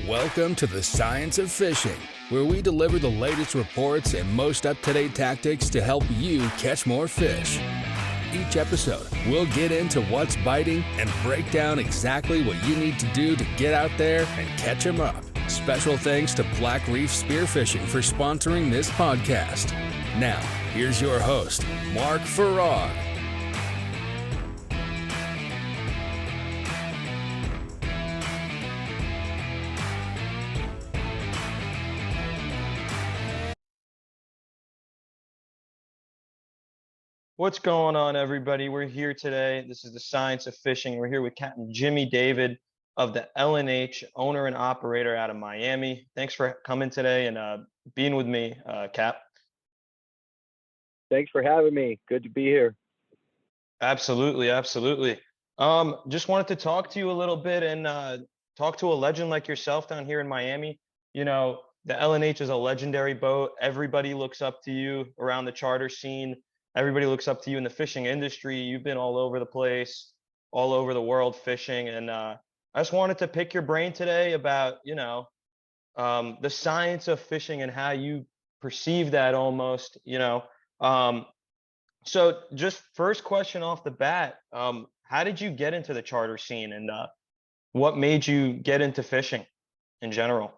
Welcome to the Science of Fishing, where we deliver the latest reports and most up-to-date tactics to help you catch more fish. Each episode, we'll get into what's biting and break down exactly what you need to do to get out there and catch them up. Special thanks to Black Reef Spearfishing for sponsoring this podcast. Now, here's your host, Mark Farag. What's going on, everybody? We're here today. This is the Science of Fishing. We're here with Captain Jimmy David of the L&H, owner and operator out of Miami. Thanks for coming today and being with me, Cap. Thanks for having me. Good to be here. Absolutely, absolutely. Just wanted to talk to you a little bit and talk to a legend like yourself down here in Miami. You know, the L&H is a legendary boat. Everybody looks up to you around the charter scene. Everybody looks up to you in the fishing industry. You've been all over the place, all over the world fishing. And I just wanted to pick your brain today about, the science of fishing and how you perceive that almost, So just first question off the bat, how did you get into the charter scene and what made you get into fishing in general?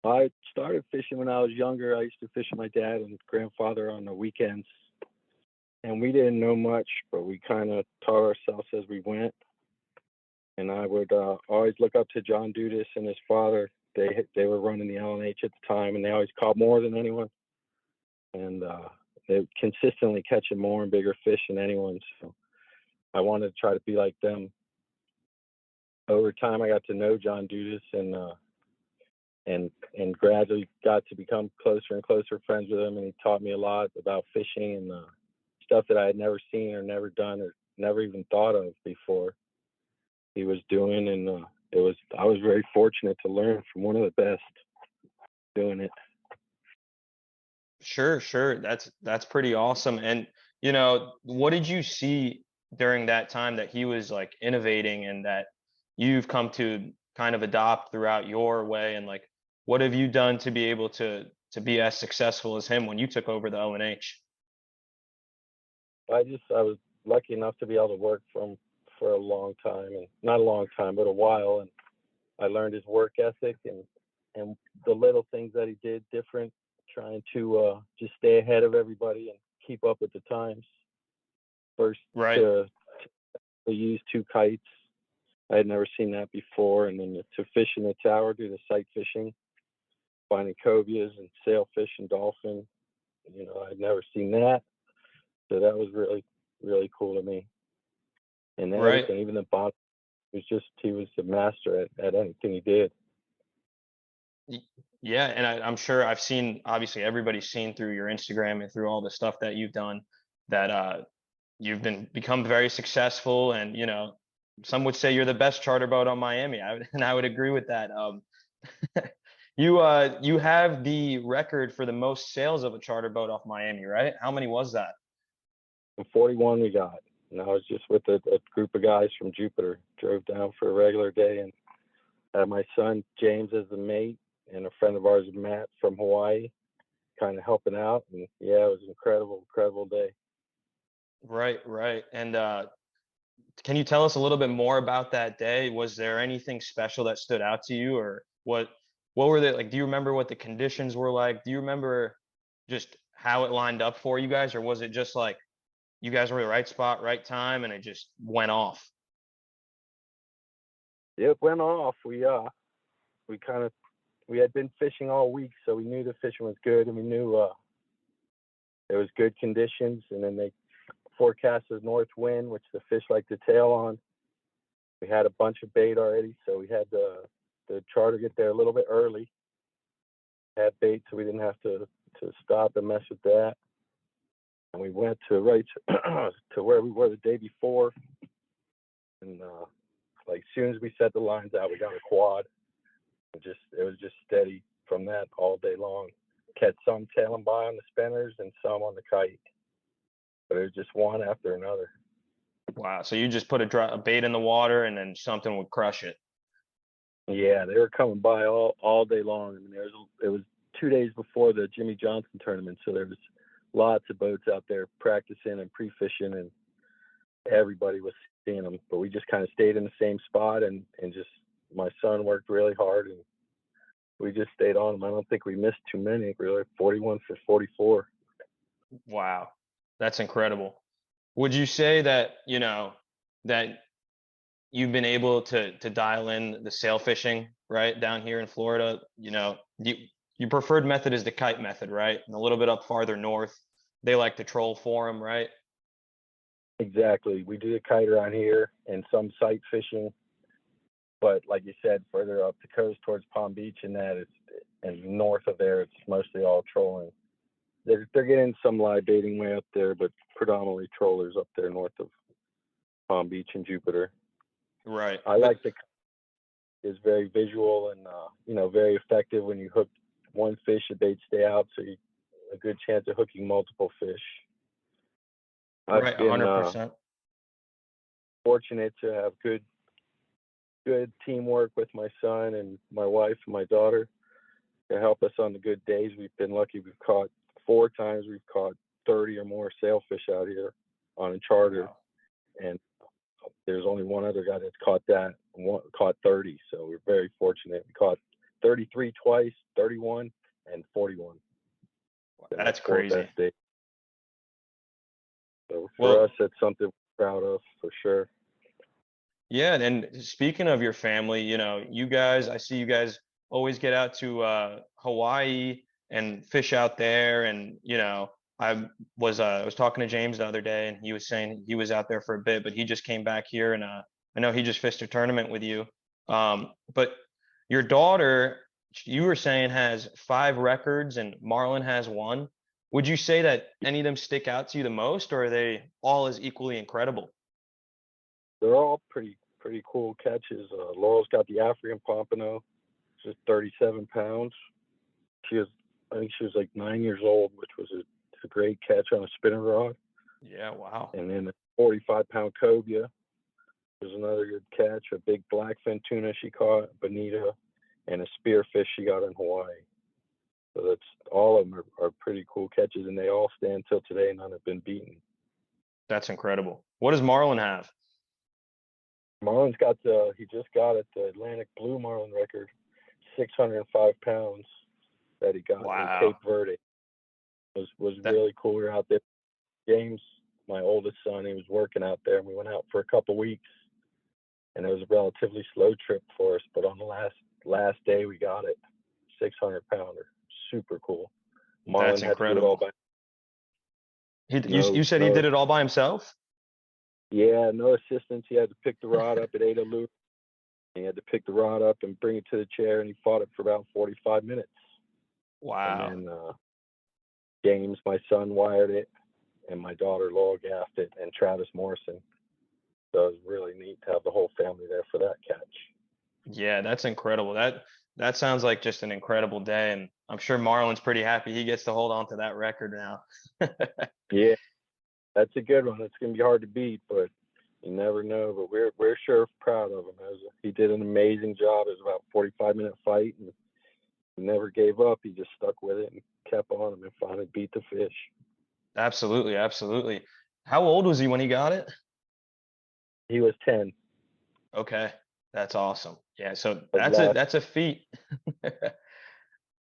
I started fishing when I was younger. I used to fish with my dad and grandfather on the weekends. And we didn't know much, but we kind of taught ourselves as we went. And I would always look up to John Dudas and his father. They were running the L&H at the time, and they always caught more than anyone. And they consistently catching more and bigger fish than anyone. So I wanted to try to be like them. Over time, I got to know John Dudas and gradually got to become closer and closer friends with him. And he taught me a lot about fishing and stuff that I had never seen or never done or never even thought of before he was doing. And I was very fortunate to learn from one of the best doing it. Sure. That's pretty awesome. And what did you see during that time that he was like innovating and that you've come to kind of adopt throughout your way? And like, what have you done to be able to be as successful as him when you took over the L&H? I was lucky enough to be able to work for a long time, and not a long time, but a while. And I learned his work ethic and the little things that he did different, trying to just stay ahead of everybody and keep up with the times. First, right. to use two kites. I had never seen that before. And then to fish in the tower, do the sight fishing, finding cobias and sailfish and dolphin. I'd never seen that. So that was really, really cool to me. And everything, even the bottom, he was the master at anything he did. Yeah, and I'm sure obviously everybody's seen through your Instagram and through all the stuff that you've done that you've become very successful. And, some would say you're the best charter boat on Miami. I would agree with that. You have the record for the most sales of a charter boat off Miami, right? How many was that? 41 we got. And I was just with a group of guys from Jupiter. Drove down for a regular day and had my son James as the mate and a friend of ours, Matt, from Hawaii, kind of helping out. And yeah, it was an incredible day. Right. And can you tell us a little bit more about that day? Was there anything special that stood out to you, or what were they like? Do you remember what the conditions were like? Do you remember just how it lined up for you guys, or was it just like you guys were in the right spot, right time, and it just went off? It went off. We had been fishing all week, so we knew the fishing was good, and we knew there was good conditions. And then they forecasted north wind, which the fish like to tail on. We had a bunch of bait already, so we had the charter get there a little bit early. Had bait, so we didn't have to stop and mess with that. And we went to where we were the day before. And like soon as we set the lines out, we got a quad. It was just steady from that all day long. Catch some tailing by on the spinners and some on the kite. But it was just one after another. Wow. So you just put a bait in the water and then something would crush it. Yeah, they were coming by all day long. I mean, it was 2 days before the Jimmy Johnson tournament, so there was lots of boats out there practicing and pre-fishing, and everybody was seeing them. But we just kind of stayed in the same spot, and just my son worked really hard, and we just stayed on them. I don't think we missed too many. We were like 41 for 44. Wow, that's incredible. Would you say that, that you've been able to dial in the sail fishing, right, down here in Florida? Your preferred method is the kite method, right? And a little bit up farther north, they like to troll for them, right? Exactly. We do the kite around here and some sight fishing, but like you said, further up the coast towards Palm Beach and north of there, it's mostly all trolling. They're getting some live baiting way up there, but predominantly trollers up there north of Palm Beach and Jupiter. Right. I like the is very visual and very effective. When you hook one fish, the bait stay out, so you a good chance of hooking multiple fish. I've Right, been 100%. fortunate to have good teamwork with my son and my wife and my daughter to help us on the good days. We've been lucky. We've caught 4 times. We've caught 30 or more sailfish out here on a charter, Wow. and there's only one other guy that's caught 30. So we're very fortunate. We caught 33 twice, 31, and 41. That's Four crazy. best days. So for Well, us, that's something we're proud of for sure. yeah, and speaking of your family, you guys, I see you guys always get out to Hawaii and fish out there. And I was talking to James the other day, and he was saying he was out there for a bit, but he just came back here, and I know he just fished a tournament with you. But your daughter, you were saying, has 5 records, and Marlon has 1. Would you say that any of them stick out to you the most, or are they all as equally incredible? They're all pretty cool catches. Laurel's got the African pompano, just 37 pounds. I think she was like 9 years old, which was a great catch on a spinner rod. Yeah, wow. And then the 45-pound cobia was another good catch. A big blackfin tuna she caught, bonita, and a spearfish she got in Hawaii. So that's all of them are pretty cool catches, and they all stand till today. None have been beaten. That's incredible. What does Marlon have? Marlon's he just got it, the Atlantic Blue Marlin record, 605 pounds that he got in Wow. Cape Verde. Was That really cool. We were out there. James, my oldest son, he was working out there, and we went out for a couple weeks, and it was a relatively slow trip for us. But on the last day, we got it, 600 pounder, super cool. that's Marlon had to do it all incredible. by You said he no did it all by himself? yeah, no assistance. He had to pick the rod up at Ada Loop. He had to pick the rod up and bring it to the chair, and he fought it for about 45 minutes. And Wow. then James, my son, wired it, and my daughter Laura gaffed it, and Travis Morrison. So it was really neat to have the whole family there for that catch. Yeah, that's incredible. That sounds like just an incredible day, and I'm sure Marlon's pretty happy he gets to hold on to that record now. Yeah, that's a good one. It's gonna be hard to beat, but you never know. But we're sure proud of him. He did an amazing job. It was about a 45-minute fight, and he never gave up. He just stuck with it and kept on him, and finally beat the fish. Absolutely, absolutely. How old was he when he got it? He was 10. Okay, that's awesome. Yeah, so But that's a feat.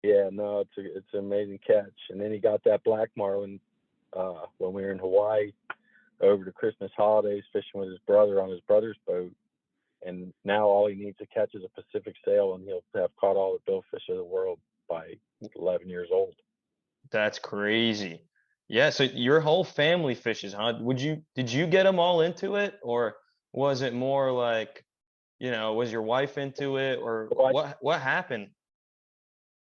yeah, no, it's an amazing catch. And then he got that black marlin when we were in Hawaii over the Christmas holidays, fishing with his brother on his brother's boat. And now all he needs to catch is a Pacific sail, and he'll have caught all the billfish of the world by 11 years old. That's crazy. Yeah, so your whole family fishes, huh? Did you get them all into it, or was it more like, was your wife into it, or So what happened?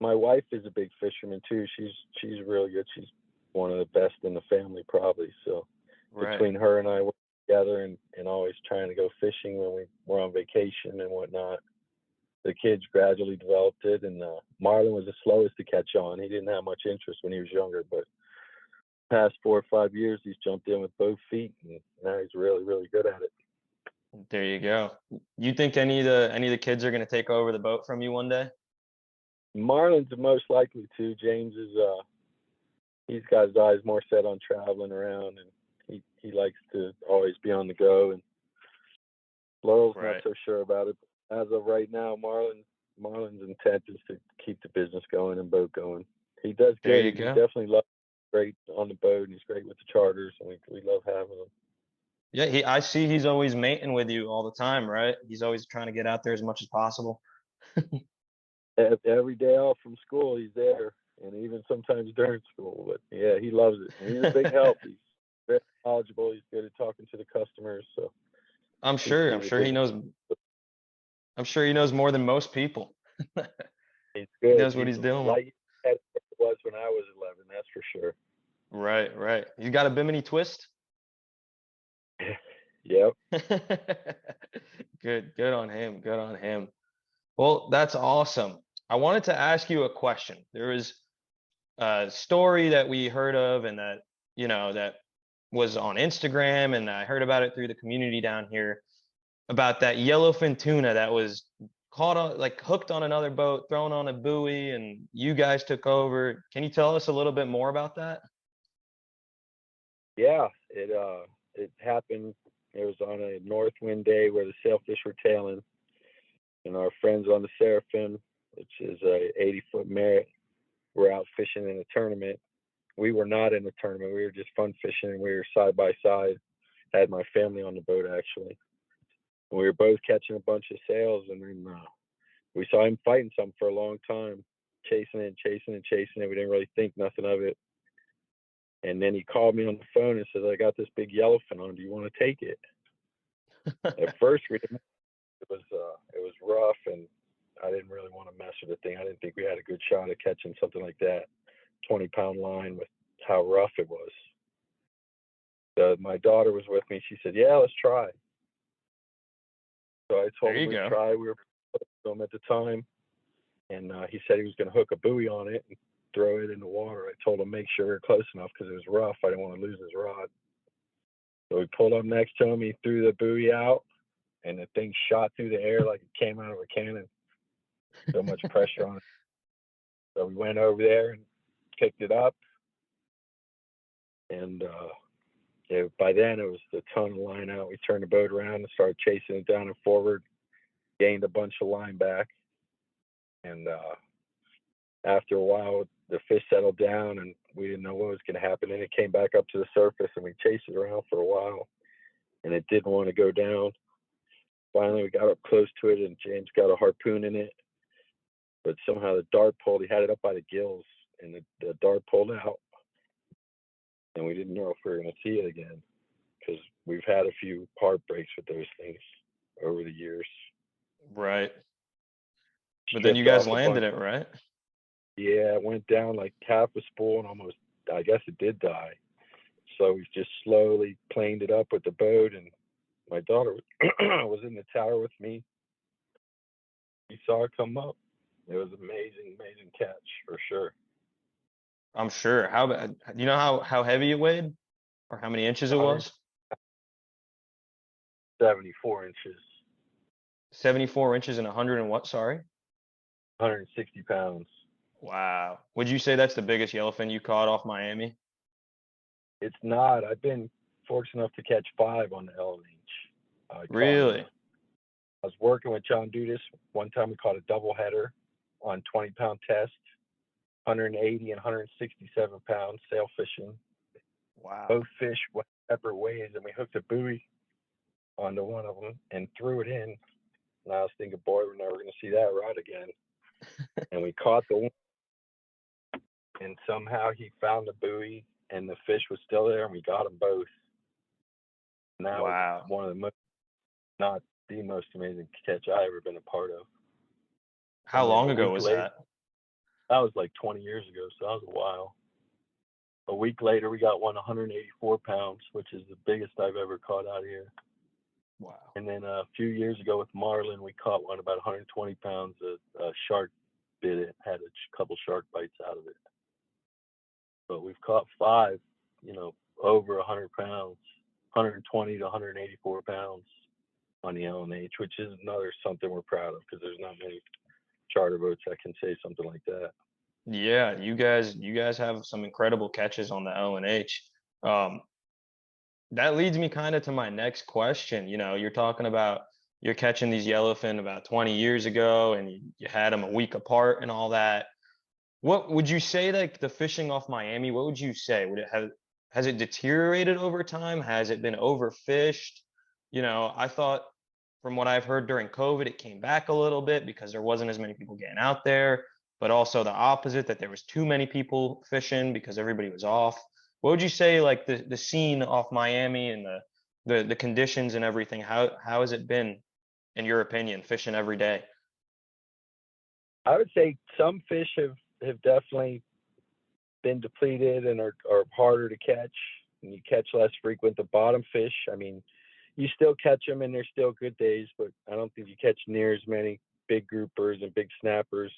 my wife is a big fisherman too. She's really good. She's one of the best in the family probably. So Right. between her and I work together and always trying to go fishing when we're on vacation and whatnot, the kids gradually developed it. And Marlon was the slowest to catch on. He didn't have much interest when he was younger, but past 4 or 5 years, he's jumped in with both feet, and now he's really, really good at it. There you go. You think any of the kids are gonna take over the boat from you one day? Marlon's the most likely to. James is he's got his eyes more set on traveling around, and he likes to always be on the go. And Laurel's not Right. so sure about it. As of right now, Marlon's intent is to keep the business going and boat going. He does There good. you He go. definitely loves great on the boat, and he's great with the charters, and we love having him. Yeah, I see he's always mating with you all the time, right? He's always trying to get out there as much as possible. Every day off from school, he's there, and even sometimes during school. But yeah, he loves it, and he's a big help. He's very knowledgeable. He's good at talking to the customers, so I'm keeps sure. I'm keeps the sure he business. knows. I'm sure he knows more than most people. He's He good. knows what He's he's doing. light as it was when I was 11. That's for sure. Right, right. You got a Bimini twist? Yep. Good on him. Good on him. Well, that's awesome. I wanted to ask you a question. There was a story that we heard of and that was on Instagram, and I heard about it through the community down here about that yellowfin tuna that was caught on, like, hooked on another boat, thrown on a buoy, and you guys took over. Can you tell us a little bit more about that? Yeah. It happened. It was on a north wind day where the sailfish were tailing, and our friends on the Seraphim, which is a 80-foot Merritt, were out fishing in a tournament. We were not in the tournament. We were just fun fishing, and we were side by side. I had my family on the boat actually. We were both catching a bunch of sails, and then we saw him fighting something for a long time, chasing it, chasing it, chasing it. We didn't really think nothing of it. And then he called me on the phone and says, "I got this big yellowfin on. Do you want to take it?" At first, we didn't. It was rough, and I didn't really want to mess with the thing. I didn't think we had a good shot at catching something like that, 20-pound line with how rough it was. So my daughter was with me. She said, "Yeah, let's try." So I There told him you we'd go. try. We were with him at the time, and he said he was going to hook a buoy on it and throw it in the water. I told him make sure we were close enough because it was rough. I didn't want to lose his rod. So we pulled up next to him. He threw the buoy out, and the thing shot through the air like it came out of a cannon. So much pressure on it. So we went over there and picked it up, and by then it was a ton of line out. We turned the boat around and started chasing it down and forward. Gained a bunch of line back, and after a while, the fish settled down, and we didn't know what was going to happen. And it came back up to the surface, and we chased it around for a while, and it didn't want to go down. Finally, we got up close to it, and James got a harpoon in it, but somehow the dart pulled. He had it up by the gills, and the dart pulled out, and we didn't know if we were going to see it again because we've had a few heartbreaks with those things over the years. Right. But then you Stripped guys off a landed bunch. it, right? Yeah, it went down like half a spool and almost, I guess it did die. So we just slowly planed it up with the boat, and my daughter was in the tower with me. We saw it come up. It was amazing, amazing catch for sure. I'm sure. Do you know how heavy it weighed or how many inches it was? 174 inches, 74 inches and 100 and what? Sorry. 160 pounds. Wow. Would you say that's the biggest yellowfin you caught off Miami? It's not. I've been fortunate enough to catch 5 on the L&H. I caught Really? I was working with John Dudas. One time we caught a double header on 20-pound test, 180 and 167 pounds sail fishing. Wow. Both fish went separate ways, and we hooked a buoy onto one of them and threw it in. And I was thinking, boy, we're never going to see that rod again. And we caught the one, and somehow he found the buoy, and the fish was still there, and we got them both. And that was Wow. one of the most, not the most amazing catch I ever been a part of. How And then long a ago week was later, that? that was like 20 years ago, so that was a while. A week later, we got one 184 pounds, which is the biggest I've ever caught out here. Wow. And then a few years ago with marlin, we caught one about 120 pounds. A shark bit it, had a couple shark bites out of it. But we've caught 5, over 100 pounds, 120 to 184 pounds. on the LNH, which is another something we're proud of because there's not many charter boats that can say something like that. Yeah, you guys have some incredible catches on the LNH. Um, that leads me kind of to my next question. You're talking about you're catching these yellowfin about 20 years ago, and you had them a week apart and all that. What would you say, like the fishing off Miami? What would you say? Would it have has it deteriorated over time? Has it been overfished? I thought from what I've heard during COVID, it came back a little bit because there wasn't as many people getting out there, but also the opposite, that there was too many people fishing because everybody was off. What would you say, like the scene off Miami and the conditions and everything? How has it been, in your opinion, fishing every day? I would say some fish have definitely been depleted and are harder to catch, and you catch less frequent. The bottom fish, I mean, you still catch them and they're still good days, but I don't think you catch near as many big groupers and big snappers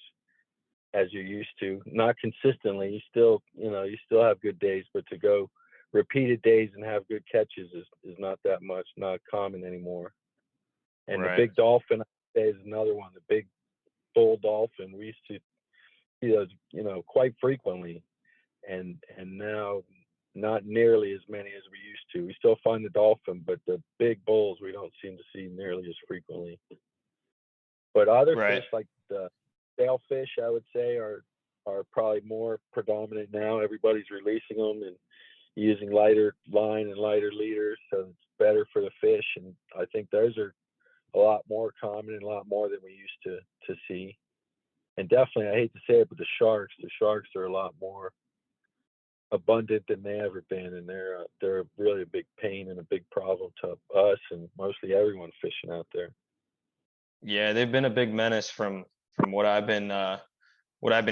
as you're used to. Not consistently. You still have good days, but to go repeated days and have good catches is not that much, not common anymore. And the Right. big dolphin, I say, is another one. The big bull dolphin, we used to see those, quite frequently, and now not nearly as many as we used to. We still find the dolphin, but the big bulls we don't seem to see nearly as frequently. But other Right. fish like the sailfish, I would say, are probably more predominant now. Everybody's releasing them and using lighter line and lighter leaders, so it's better for the fish. And I think those are a lot more common and a lot more than we used to see. And definitely, I hate to say it, but the sharks are a lot more abundant than they ever been, and they're really a big pain and a big problem to us and mostly everyone fishing out there. Yeah, they've been a big menace from what I've been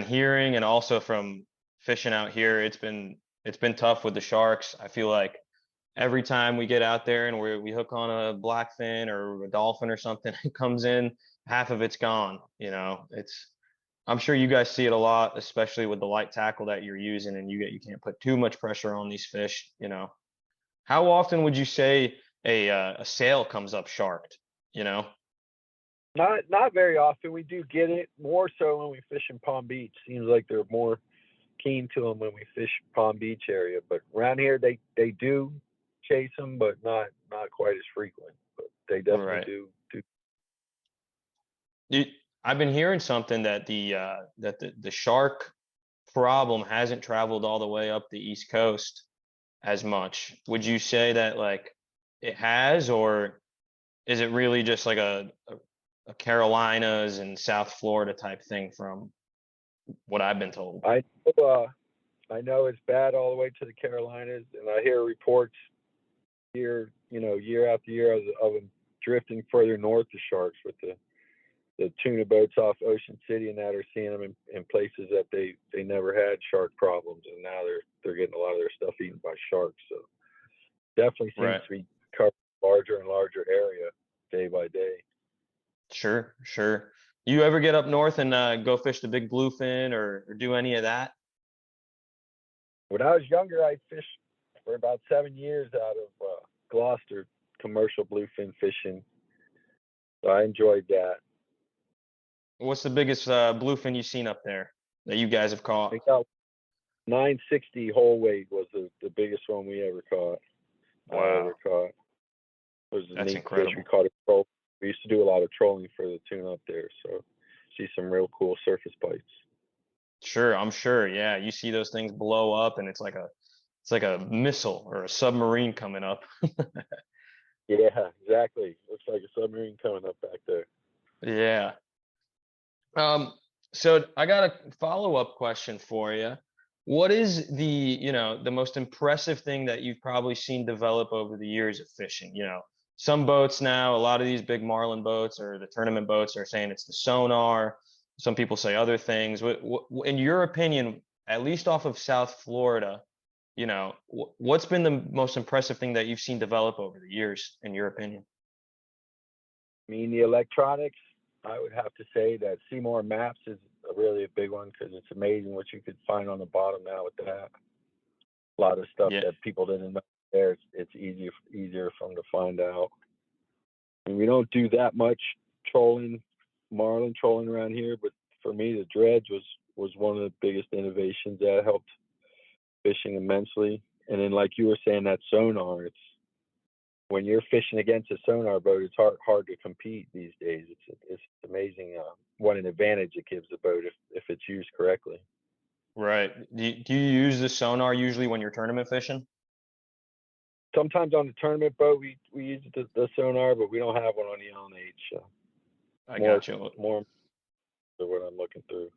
hearing, and also from fishing out here. It's been tough with the sharks. I feel like every time we get out there and we hook on a blackfin or a dolphin or something, it comes in, half of it's gone. I'm sure you guys see it a lot, especially with the light tackle that you're using, and you can't put too much pressure on these fish. How often would you say a sail comes up sharked? You know? Not very often. We do get it more so when we fish in Palm Beach. Seems like they're more keen to them when we fish Palm Beach area. But around here, they do chase them, but not quite as frequent. But they definitely Right. do. You, I've been hearing something that the shark problem hasn't traveled all the way up the East Coast as much. Would you say that like it has, or is it really just like a Carolinas and South Florida type thing from what I've been told? I I know it's bad all the way to the Carolinas, and I hear reports year after year of them drifting further north, the sharks, with the tuna boats off Ocean City, and that are seeing them in places that they never had shark problems, and now they're getting a lot of their stuff eaten by sharks. So definitely seems Right. to be covering a larger and larger area day by day. Sure, sure. You ever get up north and go fish the big bluefin or do any of that? When I was younger, I fished for about 7 years out of Gloucester, commercial bluefin fishing. So I enjoyed that. What's the biggest bluefin you've seen up there that you guys have I caught? think that 960 whole weight was the biggest one we ever caught. I ever Wow, caught. It was a that's neat fish. We incredible. caught it. We used to do a lot of trolling for the tuna up there, so see some real cool surface bites. Sure, I'm sure. Yeah, you see those things blow up and it's like a missile or a submarine coming up. Yeah, exactly. Looks like a submarine coming up back there. Yeah. Um, so I got a follow-up question for you. What is the most impressive thing that you've probably seen develop over the years of fishing? Some boats now, a lot of these big marlin boats or the tournament boats are saying it's the sonar. Some people say other things. In your opinion, at least off of South Florida, what's been the most impressive thing that you've seen develop over the years, in your opinion? I mean, the electronics, I would have to say that Seymour Maps is really a big one because it's amazing what you could find on the bottom now with that. A lot of stuff Yeah. that people didn't know there. It's easier for them to find out. And we don't do that much trolling, marlin trolling around here, but for me, the dredge was one of the biggest innovations that helped fishing immensely. And then, like you were saying, that sonar, it's when you're fishing against a sonar boat, it's hard to compete these days. It's amazing what an advantage it gives the boat if it's used correctly. Right. Do you use the sonar usually when you're tournament fishing? Sometimes on the tournament boat, we use the sonar, but we don't have one on the LNH. So I more, got you. more of what I'm looking through.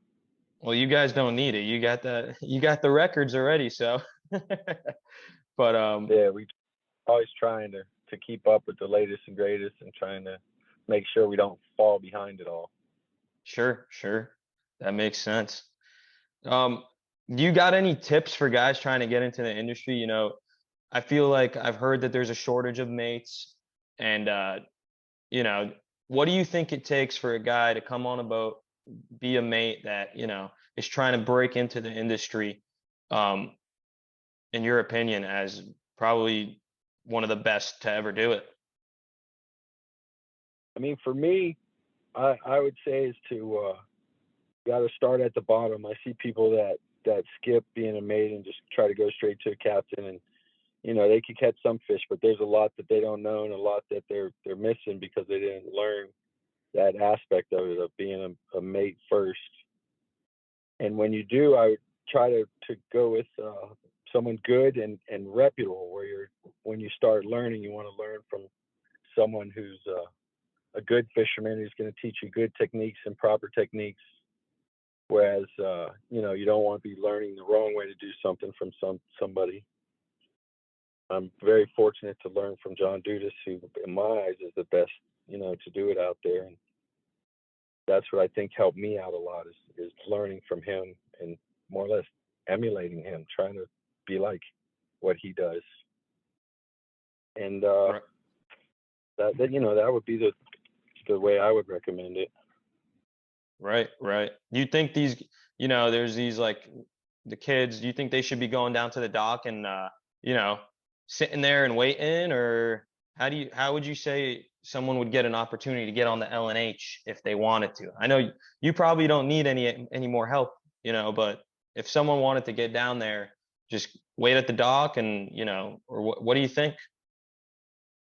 Well, you guys don't need it. You got the records already, so but Yeah, we always trying to keep up with the latest and greatest and trying to make sure we don't fall behind it all. sure, sure. That makes sense. Um, do you got any tips for guys trying to get into the industry? You know, I feel like I've heard that there's a shortage of mates, and you know, what do you think it takes for a guy to come on a boat, be a mate that, you know, is trying to break into the industry, um, in your opinion, as probably one of the best to ever do it? I mean, for me, I would say is to got to start at the bottom. I see people that skip being a mate and just try to go straight to a captain, and they could catch some fish, but there's a lot that they don't know and a lot that they're missing because they didn't learn that aspect of it, of being a mate first. And when you do, I would try to go with someone good and reputable, where when you start learning, you want to learn from someone who's a good fisherman who's going to teach you good techniques and proper techniques. Whereas, you don't want to be learning the wrong way to do something from somebody. I'm very fortunate to learn from John Dudas, who in my eyes is the best, to do it out there. And that's what I think helped me out a lot is learning from him and more or less emulating him, trying to be like what he does. And Right. that would be the way I would recommend it. Right, right. Do you think these, there's these like the kids, do you think they should be going down to the dock and you know, sitting there and waiting, or how would you say someone would get an opportunity to get on the LNH if they wanted to? I know you probably don't need any more help, but if someone wanted to get down there, just wait at the dock and, or what do you think?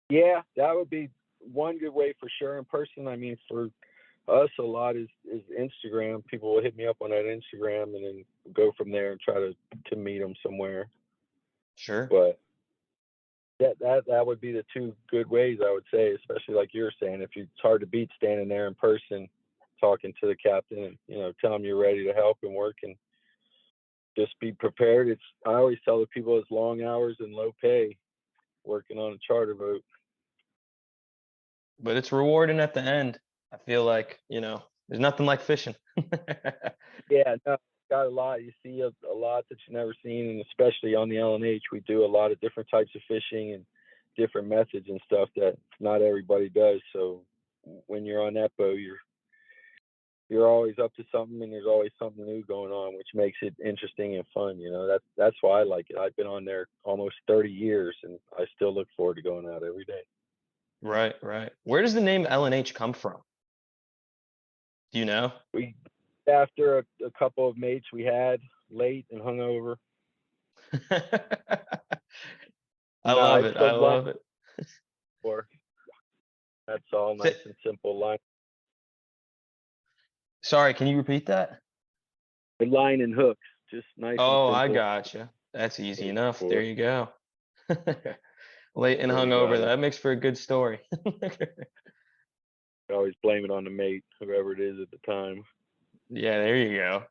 Yeah, that would be one good way for sure. In person, I mean, for us, a lot is Instagram. People will hit me up on that Instagram and then go from there and try to meet them somewhere. Sure. But that would be the two good ways, I would say, especially like you're saying, it's hard to beat standing there in person, talking to the captain and, tell him you're ready to help and work and just be prepared. I always tell the people it's long hours and low pay working on a charter boat. But it's rewarding at the end. I feel like, there's nothing like fishing. Yeah, no, got a lot. You see a lot that you've never seen, and especially on the LNH, we do a lot of different types of fishing and different methods and stuff that not everybody does. So when you're on that boat, you're always up to something, and there's always something new going on, which makes it interesting and fun. That's why I like it. I've been on there almost 30 years, and I still look forward to going out every day. Right, right. Where does the name LNH come from? Do you know? We after a couple of mates we had late and hungover. I love It's it. the I line love it. for that's all nice and simple line. Sorry, can you repeat that? The line and hooks, just nice and Oh, I simple. gotcha. That's easy Yeah, enough. cool. There you go. Late and There you hungover. go. That makes for a good story. I always blame it on the mate, whoever it is at the time. Yeah, there you go.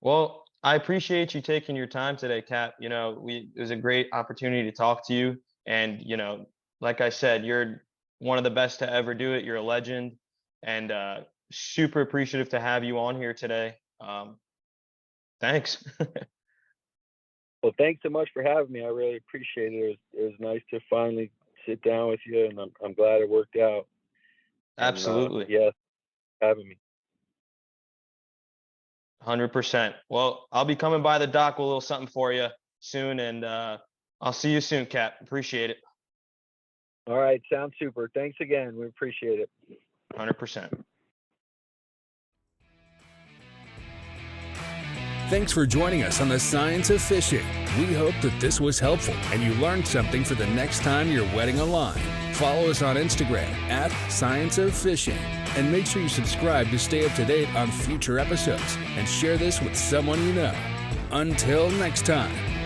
Well, I appreciate you taking your time today, Cap. It was a great opportunity to talk to you. And, like I said, you're one of the best to ever do it. You're a legend, and super appreciative to have you on here today. Thanks. Well, thanks so much for having me. I really appreciate it. It was nice to finally sit down with you, and I'm glad it worked out. Absolutely. And, yeah, having me. 100%. Well, I'll be coming by the dock with a little something for you soon, and I'll see you soon, Cap. Appreciate it. All right, sounds super. Thanks again. We appreciate it. 100%. Thanks for joining us on the Science of Fishing. We hope that this was helpful and you learned something for the next time you're wetting a line. Follow us on Instagram at Science of Fishing. And make sure you subscribe to stay up to date on future episodes and share this with someone you know. Until next time.